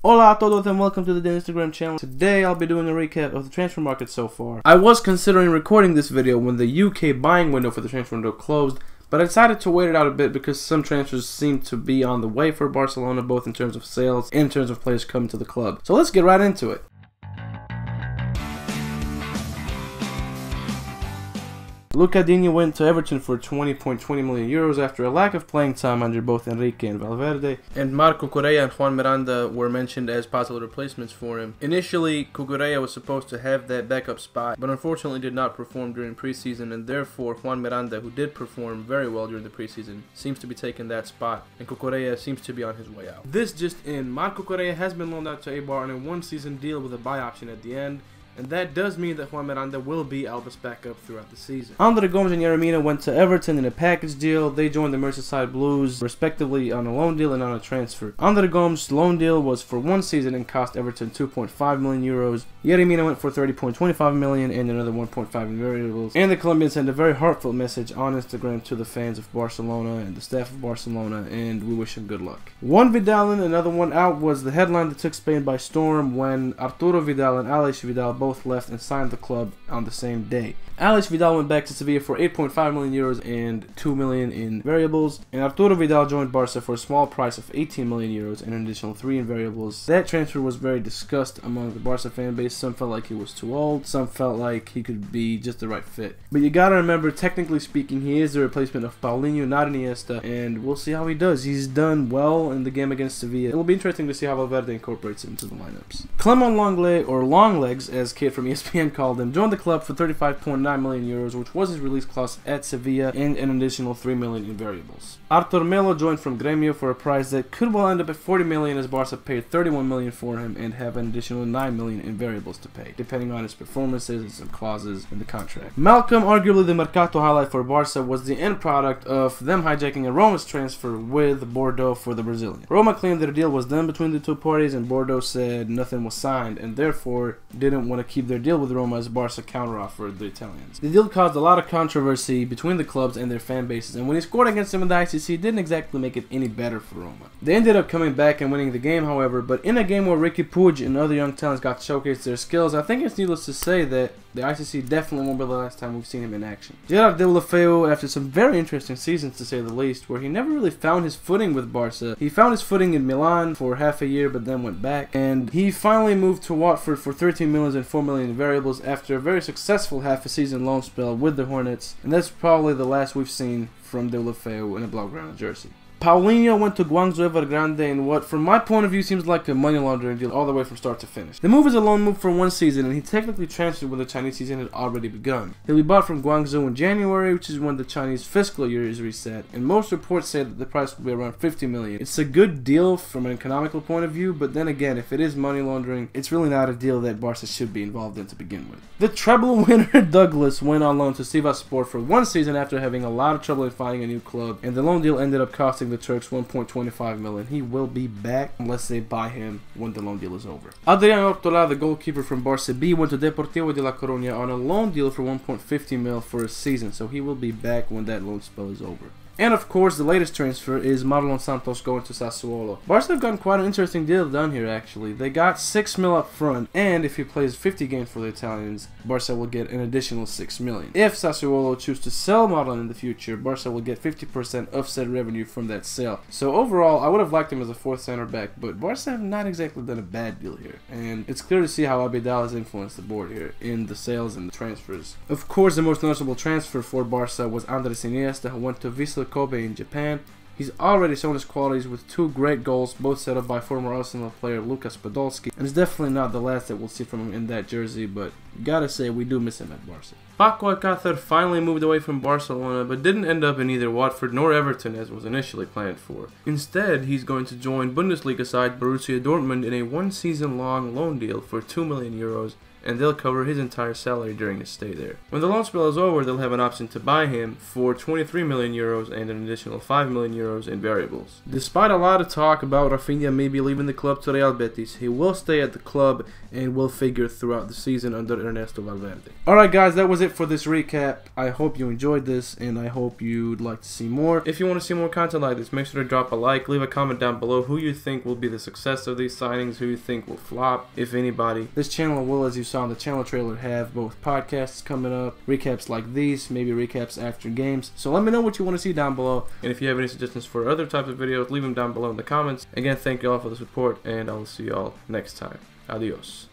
Hola a todos and welcome to the Instagram channel. Today I'll be doing a recap of the transfer market so far. I was considering recording this video when the UK buying window for the transfer window closed, but I decided to wait it out a bit because some transfers seem to be on the way for Barcelona, both in terms of sales and in terms of players coming to the club. So let's get right into it. Luca Digne went to Everton for 20.20 million euros after a lack of playing time under both Enrique and Valverde, and Marco Correa and Juan Miranda were mentioned as possible replacements for him. Initially, Cucurella was supposed to have that backup spot, but unfortunately did not perform during preseason, and therefore Juan Miranda, who did perform very well during the preseason, seems to be taking that spot, and Cucurella seems to be on his way out. This just in, Marco Correa has been loaned out to Eibar on a one-season deal with a buy option at the end, and that does mean that Juan Miranda will be Alba's backup throughout the season. Andre Gomes and Yeremina went to Everton in a package deal. They joined the Merseyside Blues, respectively, on a loan deal and on a transfer. Andre Gomes' loan deal was for one season and cost Everton 2.5 million euros. Yeremina went for 30.25 million and another 1.5 in variables. And the Colombians sent a very heartfelt message on Instagram to the fans of Barcelona and the staff of Barcelona, and we wish him good luck. One Vidal and another one out was the headline that took Spain by storm when Arturo Vidal and Aleix Vidal both left and signed the club on the same day. Aleix Vidal went back to Sevilla for 8.5 million euros and 2 million in variables, and Arturo Vidal joined Barca for a small price of 18 million euros and an additional 3 in variables. That transfer was very discussed among the Barca fan base. Some felt like he was too old, some felt like he could be just the right fit. But you gotta remember, technically speaking, he is the replacement of Paulinho, not Iniesta, and we'll see how he does. He's done well in the game against Sevilla. It will be interesting to see how Valverde incorporates him into the lineups. Clement Lenglet, or Longlegs as Kate from ESPN called him, joined the club for 35.9 million euros, which was his release clause at Sevilla, and an additional 3 million in variables. Artur Melo joined from Grêmio for a price that could well end up at 40 million, as Barca paid 31 million for him and have an additional 9 million in variables to pay, depending on his performances and some clauses in the contract. Malcolm, arguably the mercato highlight for Barca, was the end product of them hijacking a Roma's transfer with Bordeaux for the Brazilian. Roma claimed that a deal was done between the two parties, and Bordeaux said nothing was signed, and therefore didn't want to keep their deal with Roma as Barca counteroffered the Italians. The deal caused a lot of controversy between the clubs and their fan bases, and when he scored against them in the ICC, it didn't exactly make it any better for Roma. They ended up coming back and winning the game, however, but in a game where Ricky Puig and other young talents got to showcase their skills, I think it's needless to say that the ICC definitely won't be the last time we've seen him in action. Gerard Deulofeu, after some very interesting seasons to say the least, where he never really found his footing with Barca. He found his footing in Milan for half a year but then went back, and he finally moved to Watford for 13 million and 4 million in variables after a very successful half a season loan spell with the Hornets, and that's probably the last we've seen from Deulofeu in a Blaugrana jersey. Paulinho went to Guangzhou Evergrande in what, from my point of view, seems like a money laundering deal all the way from start to finish. The move is a loan move for one season, and he technically transferred when the Chinese season had already begun. He'll be bought from Guangzhou in January, which is when the Chinese fiscal year is reset, and most reports say that the price will be around 50 million. It's a good deal from an economical point of view, but then again, if it is money laundering, it's really not a deal that Barca should be involved in to begin with. The treble winner Douglas went on loan to Sivasspor for one season after having a lot of trouble in finding a new club, and the loan deal ended up costing the Turks 1.25 million. He will be back unless they buy him when the loan deal is over. Adrian Ortola, the goalkeeper from Barca B, went to Deportivo de La Coruña on a loan deal for 1.50 mil for a season, so he will be back when that loan spell is over. And of course, the latest transfer is Marlon Santos going to Sassuolo. Barca have gotten quite an interesting deal done here, actually. They got 6 mil up front, and if he plays 50 games for the Italians, Barca will get an additional 6 million. If Sassuolo choose to sell Marlon in the future, Barca will get 50% of said revenue from that sale. So overall, I would have liked him as a fourth center back, but Barca have not exactly done a bad deal here. And it's clear to see how Abidal has influenced the board here in the sales and the transfers. Of course, the most noticeable transfer for Barca was Andres Iniesta, who went to Wisła Kobe in Japan. He's already shown his qualities with 2 great goals, both set up by former Arsenal player Lukas Podolski, and it's definitely not the last that we'll see from him in that jersey, but gotta say, we do miss him at Barca. Paco Alcácer finally moved away from Barcelona, but didn't end up in either Watford nor Everton as was initially planned for. Instead, he's going to join Bundesliga side Borussia Dortmund in a one-season-long loan deal for 2 million euros and they'll cover his entire salary during his stay there. When the loan spell is over, they'll have an option to buy him for 23 million euros and an additional 5 million euros in variables. Despite a lot of talk about Rafinha maybe leaving the club to Real Betis, he will stay at the club and will figure throughout the season under Ernesto Valverde. Alright guys, that was it for this recap. I hope you enjoyed this and I hope you'd like to see more. If you want to see more content like this, make sure to drop a like, leave a comment down below who you think will be the success of these signings, who you think will flop, if anybody. This channel will, as you saw in the channel trailer, have both podcasts coming up, recaps like these, maybe recaps after games. So let me know what you want to see down below, and if you have any suggestions for other types of videos, leave them down below in the comments. Again, thank you all for the support, and I will see you all next time. Adios.